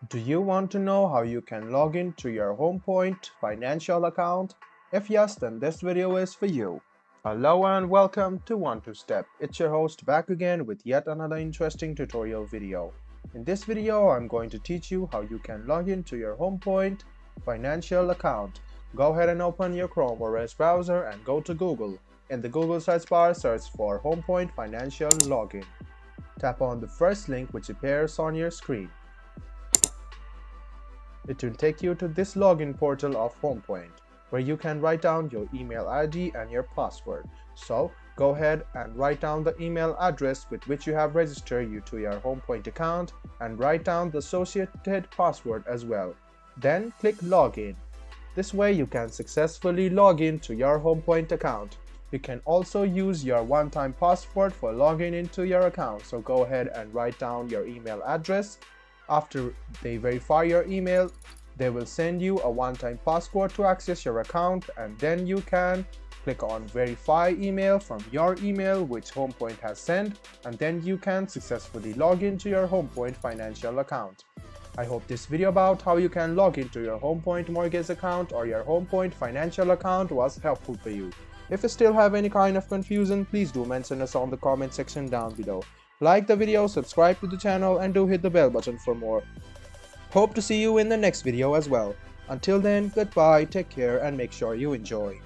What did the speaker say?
Do you want to know how you can log in to your HomePoint financial account? If yes, then this video is for you. Hello and welcome to One2Step. It's your host back again with yet another interesting tutorial video. In this video, I'm going to teach you how you can log in to your HomePoint financial account. Go ahead and open your Chrome or Edge browser and go to Google. In the Google search bar, search for HomePoint Financial Login. Tap on the first link which appears on your screen. It will take you to this login portal of HomePoint, where you can write down your email ID and your password. So go ahead and write down the email address with which you have registered you to your HomePoint account and write down the associated password as well. Then click Login. This way you can successfully log in to your HomePoint account. You can also use your one-time password for logging into your account. So go ahead and write down your email address. After they verify your email, they will send you a one-time password to access your account, and then you can click on verify email from your email which HomePoint has sent, and then you can successfully log into your HomePoint financial account. I hope this video about how you can log into your HomePoint mortgage account or your HomePoint financial account was helpful for you. If you still have any kind of confusion, please do mention us on the comment section down below. Like the video, subscribe to the channel, and do hit the bell button for more. Hope to see you in the next video as well. Until then, goodbye, take care, and make sure you enjoy.